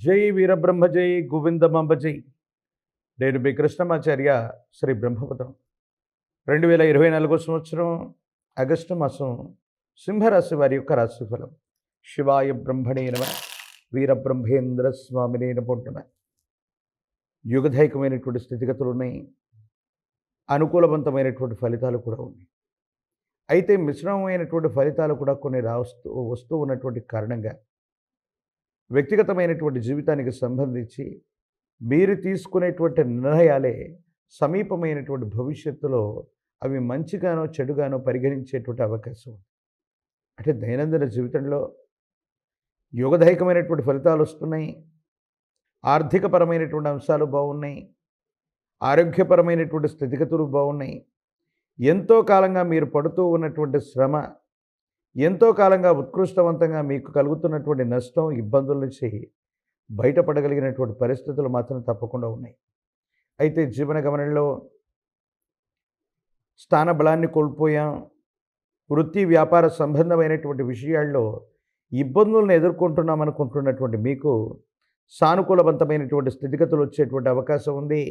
జై వీరబ్రహ్మ జై గోవిందమాంబ జై. నేను మీ కృష్ణమాచార్య శ్రీ బ్రహ్మపదం. 2024 సంవత్సరం ఆగస్టు మాసం సింహరాశి వారి యొక్క రాశిఫలం. శివాయ బ్రహ్మణే నమ. వీరబ్రహ్మేంద్ర స్వామినే నమః. యుగధైకమైనటువంటి స్థితిగతులు ఉన్నాయి, అనుకూలవంతమైనటువంటి ఫలితాలు కూడా ఉన్నాయి. అయితే మిశ్రమమైనటువంటి ఫలితాలు కూడా కొన్ని వస్తూ ఉన్నటువంటి కారణంగా వ్యక్తిగతమైనటువంటి జీవితానికి సంబంధించి మీరు తీసుకునేటువంటి నిర్ణయాలే సమీపమైనటువంటి భవిష్యత్తులో అవి మంచిగానో చెడుగానో పరిగణించేటువంటి అవకాశం ఉంది. అంటే దైనందిన జీవితంలో యోగదాయకమైనటువంటి ఫలితాలు వస్తున్నాయి, ఆర్థికపరమైనటువంటి అంశాలు బాగున్నాయి, ఆరోగ్యపరమైనటువంటి స్థితిగతులు బాగున్నాయి. ఎంతో కాలంగా మీరు పడుతూ ఉన్నటువంటి శ్రమ, ఎంతో కాలంగా ఉత్కృష్టవంతంగా మీకు కలుగుతున్నటువంటి నష్టం, ఇబ్బందుల నుంచి బయటపడగలిగినటువంటి పరిస్థితులు మాత్రం తప్పకుండా ఉన్నాయి. అయితే జీవన గమనంలో స్థానబలాన్ని కోల్పోయాం, వృత్తి వ్యాపార సంబంధమైనటువంటి విషయాల్లో ఇబ్బందులను ఎదుర్కొంటున్నాం అనుకుంటున్నటువంటి మీకు సానుకూలవంతమైనటువంటి స్థితిగతులు వచ్చేటువంటి అవకాశం ఉంది.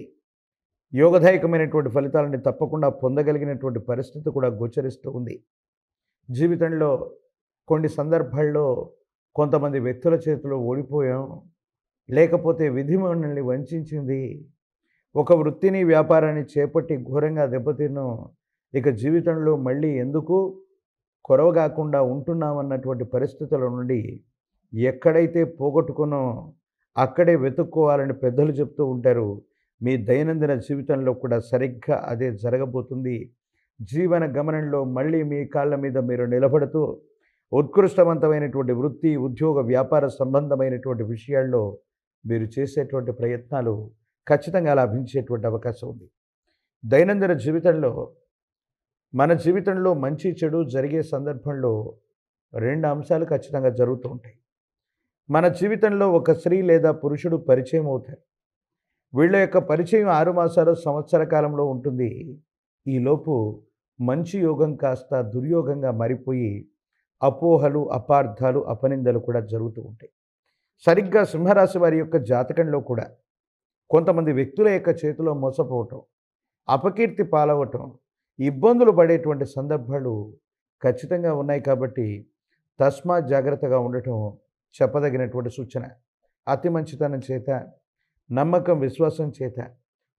యోగదాయకమైనటువంటి ఫలితాలని తప్పకుండా పొందగలిగినటువంటి పరిస్థితి కూడా గోచరిస్తూ ఉంది. జీవితంలో కొన్ని సందర్భాల్లో కొంతమంది వ్యక్తుల చేతిలో ఓడిపోయాం, లేకపోతే విధి మనల్ని వంచింది. ఒక వృత్తిని వ్యాపారాన్ని చేపట్టి ఘోరంగా దెబ్బతిన్నాం, ఇక జీవితంలో మళ్ళీ ఎందుకు కొరవగాకుండా ఉంటున్నామన్నటువంటి పరిస్థితుల నుండి ఎక్కడైతే పోగొట్టుకునో అక్కడే వెతుక్కోవాలని పెద్దలు చెప్తూ ఉంటారు. మీ దైనందిన జీవితంలో కూడా సరిగ్గా అదే జరగబోతుంది. జీవన గమనంలో మళ్ళీ మీ కాళ్ళ మీద మీరు నిలబడుతూ ఉత్కృష్టవంతమైనటువంటి వృత్తి, ఉద్యోగ, వ్యాపార సంబంధమైనటువంటి విషయాల్లో మీరు చేసేటువంటి ప్రయత్నాలు ఖచ్చితంగా లాభించేటువంటి అవకాశం ఉంది. దైనందిన జీవితంలో మన జీవితంలో మంచి చెడు జరిగే సందర్భంలో రెండు అంశాలు ఖచ్చితంగా జరుగుతూ ఉంటాయి. మన జీవితంలో ఒక స్త్రీ లేదా పురుషుడు పరిచయం అవుతారు. వీళ్ళ యొక్క పరిచయం 6 మాసాలు, సంవత్సర కాలంలో ఉంటుంది. ఈలోపు మంచి యోగం కాస్త దుర్యోగంగా మారిపోయి అపోహలు, అపార్థాలు, అపనిందలు కూడా జరుగుతూ ఉంటాయి. సరిగ్గా సింహరాశి వారి యొక్క జాతకంలో కూడా కొంతమంది వ్యక్తుల యొక్క చేతిలో మోసపోవటం, అపకీర్తి పాలవటం, ఇబ్బందులు పడేటువంటి సందర్భాలు ఖచ్చితంగా ఉన్నాయి. కాబట్టి తస్మాత్ జాగ్రత్తగా ఉండటం చెప్పదగినటువంటి సూచన. అతి మంచితనం చేత, నమ్మకం, విశ్వాసం చేత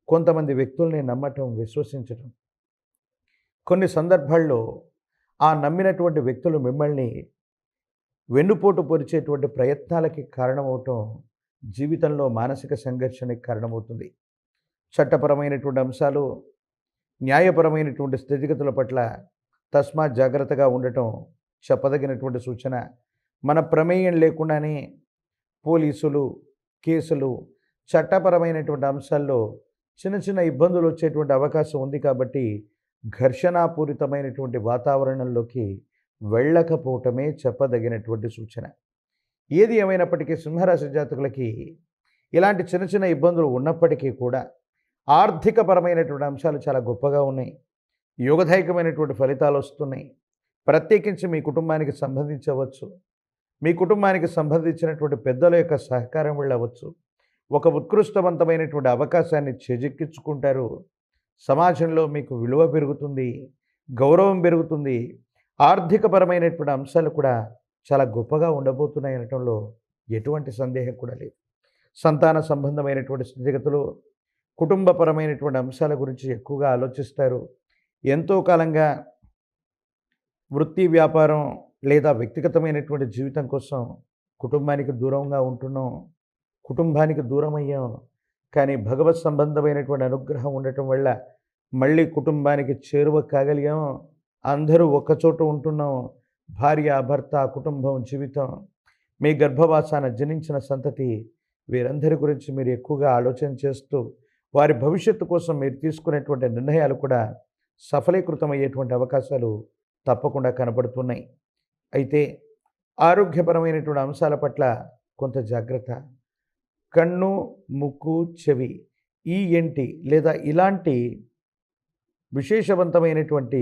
కొంతమంది వ్యక్తుల్ని నమ్మటం, విశ్వసించటం, కొన్ని సందర్భాల్లో ఆ నమ్మినటువంటి వ్యక్తులు మిమ్మల్ని వెన్నుపోటు పొరిచేటువంటి ప్రయత్నాలకి కారణమవటం జీవితంలో మానసిక సంఘర్షణకి కారణమవుతుంది. చట్టపరమైనటువంటి అంశాలు, న్యాయపరమైనటువంటి స్థితిగతుల పట్ల తస్మాత్ జాగ్రత్తగా ఉండటం చెప్పదగినటువంటి సూచన. మన ప్రమేయం లేకుండానే పోలీసులు, కేసులు, చట్టపరమైనటువంటి అంశాల్లో చిన్న చిన్న ఇబ్బందులు వచ్చేటువంటి అవకాశం ఉంది. కాబట్టి ఘర్షణాపూరితమైనటువంటి వాతావరణంలోకి వెళ్ళకపోవటమే చెప్పదగినటువంటి సూచన. ఏది ఏమైనప్పటికీ సింహరాశి జాతకులకి ఇలాంటి చిన్న చిన్న ఇబ్బందులు ఉన్నప్పటికీ కూడా ఆర్థికపరమైనటువంటి అంశాలు చాలా గొప్పగా ఉన్నాయి. యోగదాయకమైనటువంటి ఫలితాలు వస్తున్నాయి. ప్రత్యేకించి మీ కుటుంబానికి సంబంధించవచ్చు, మీ కుటుంబానికి సంబంధించినటువంటి పెద్దల యొక్క సహకారం వెళ్ళవచ్చు. ఒక ఉత్కృష్టవంతమైనటువంటి అవకాశాన్ని చేజిక్కించుకుంటారు. సమాజంలో మీకు విలువ పెరుగుతుంది, గౌరవం పెరుగుతుంది. ఆర్థికపరమైనటువంటి అంశాలు కూడా చాలా గొప్పగా ఉండబోతున్నాయి అనటంలో ఎటువంటి సందేహం కూడా లేదు. సంతాన సంబంధమైనటువంటి స్థితిగతులు, కుటుంబపరమైనటువంటి అంశాల గురించి ఎక్కువగా ఆలోచిస్తారు. ఎంతో కాలంగా వృత్తి, వ్యాపారం లేదా వ్యక్తిగతమైనటువంటి జీవితం కోసం కుటుంబానికి దూరంగా ఉంటున్నాం, కుటుంబానికి దూరం అయ్యాం. కానీ భగవత్ సంబంధమైనటువంటి అనుగ్రహం ఉండటం వల్ల మళ్ళీ కుటుంబానికి చేరువ కాగలిగాం. అందరూ ఒక్కచోట ఉంటున్నాం. భార్య, భర్త, కుటుంబం, జీవితం, మీ గర్భవాసాన జనించిన సంతతి, వీరందరి గురించి మీరు ఎక్కువగా ఆలోచన చేస్తూ వారి భవిష్యత్తు కోసం మీరు తీసుకునేటువంటి నిర్ణయాలు కూడా సఫలీకృతమయ్యేటువంటి అవకాశాలు తప్పకుండా కనబడుతున్నాయి. అయితే ఆరోగ్యపరమైనటువంటి అంశాల పట్ల కొంత జాగ్రత్త. కన్ను, ముక్కు, చెవి, ENT లేదా ఇలాంటి విశేషవంతమైనటువంటి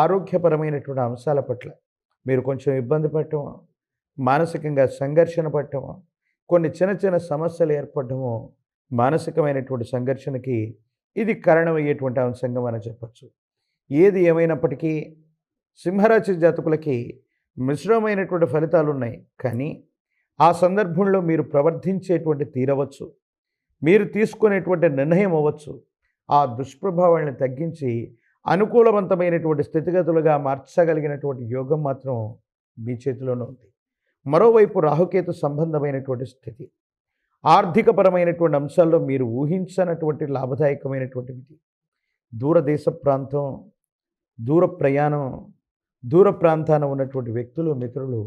ఆరోగ్యపరమైనటువంటి అంశాల పట్ల మీరు కొంచెం ఇబ్బంది పడటం, మానసికంగా సంఘర్షణ పడటం, కొన్ని చిన్న చిన్న సమస్యలు ఏర్పడడము మానసికమైనటువంటి సంఘర్షణకి ఇది కారణమయ్యేటువంటి అంశంగా మనం చెప్పచ్చు. ఏది ఏమైనప్పటికీ సింహరాశి జాతకులకి మిశ్రమైనటువంటి ఫలితాలు ఉన్నాయి. కానీ ఆ సందర్భంలో మీరు ప్రవర్తించేటువంటి తీరవచ్చు, మీరు తీసుకునేటువంటి నిర్ణయం అవ్వచ్చు, ఆ దుష్ప్రభావాలను తగ్గించి అనుకూలవంతమైనటువంటి స్థితిగతులుగా మార్చగలిగినటువంటి యోగం మాత్రం మీ చేతిలోనే ఉంది. మరోవైపు రాహుకేతు సంబంధమైనటువంటి స్థితి ఆర్థికపరమైనటువంటి అంశాల్లో మీరు ఊహించనటువంటి లాభదాయకమైనటువంటిది. దూరదేశ ప్రాంతం, దూర ప్రయాణం, దూర ప్రాంతాన ఉన్నటువంటి వ్యక్తులు, మిత్రులు,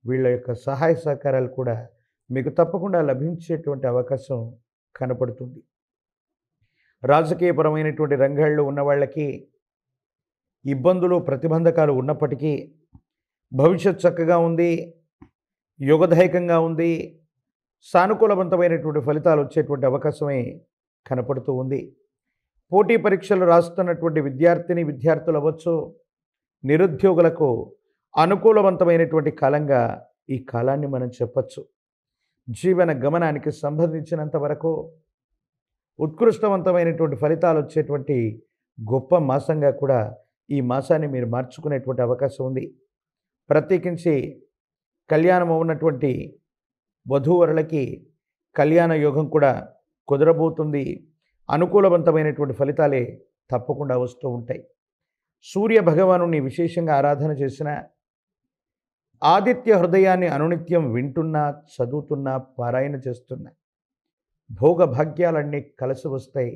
వీళ్ళ యొక్క సహాయ సహకారాలు కూడా మీకు తప్పకుండా లభించేటువంటి అవకాశం కనపడుతుంది. రాజకీయపరమైనటువంటి రంగాల్లో ఉన్న వాళ్ళకి ఇబ్బందులు, ప్రతిబంధకాలు ఉన్నప్పటికీ భవిష్యత్ చక్కగా ఉంది, యోగదాయకంగా ఉంది, సానుకూలవంతమైనటువంటి ఫలితాలు వచ్చేటువంటి అవకాశమే కనపడుతూ ఉంది. పోటీ పరీక్షలు రాస్తున్నటువంటి విద్యార్థులు అవ్వచ్చు, నిరుద్యోగులకు అనుకూలవంతమైనటువంటి కాలంగా ఈ కాలాన్ని మనం చెప్పచ్చు. జీవన గమనానికి సంబంధించినంత వరకు ఉత్కృష్టవంతమైనటువంటి ఫలితాలు వచ్చేటువంటి గొప్ప మాసంగా కూడా ఈ మాసాన్ని మీరు మార్చుకునేటువంటి అవకాశం ఉంది. ప్రత్యేకించి కళ్యాణం ఉన్నటువంటి వధూవరులకి కళ్యాణ యోగం కూడా కుదరబోతుంది. అనుకూలవంతమైనటువంటి ఫలితాలే తప్పకుండా వస్తూ ఉంటాయి. సూర్య భగవానుని విశేషంగా ఆరాధన చేసిన, ఆదిత్య హృదయాన్ని అనునిత్యం వింటున్నా, చదువుతున్నా, పారాయణ చేస్తున్నా భోగభాగ్యాలన్నీ కలిసి వస్తాయి,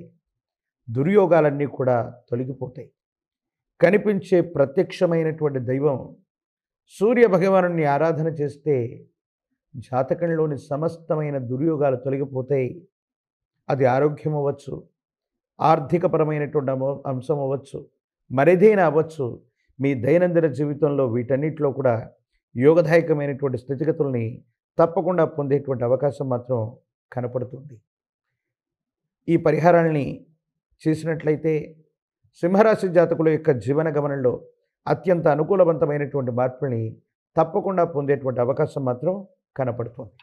దుర్యోగాలన్నీ కూడా తొలగిపోతాయి. కనిపించే ప్రత్యక్షమైనటువంటి దైవం సూర్య భగవానుని ఆరాధన చేస్తే జాతకంలోని సమస్తమైన దుర్యోగాలు తొలగిపోతాయి. అది ఆరోగ్యం అవ్వచ్చు, ఆర్థికపరమైనటువంటి అంశం అవ్వచ్చు, మరేదైనా అవ్వచ్చు. మీ దైనందిన జీవితంలో వీటన్నిటిలో కూడా యోగదాయకమైనటువంటి స్థితిగతుల్ని తప్పకుండా పొందేటువంటి అవకాశం మాత్రం కనపడుతుంది. ఈ పరిహారాల్ని చేసినట్లయితే సింహరాశి జాతకుల యొక్క జీవన గమనంలో అత్యంత అనుకూలవంతమైనటువంటి మార్పుల్ని తప్పకుండా పొందేటువంటి అవకాశం మాత్రం కనపడుతుంది.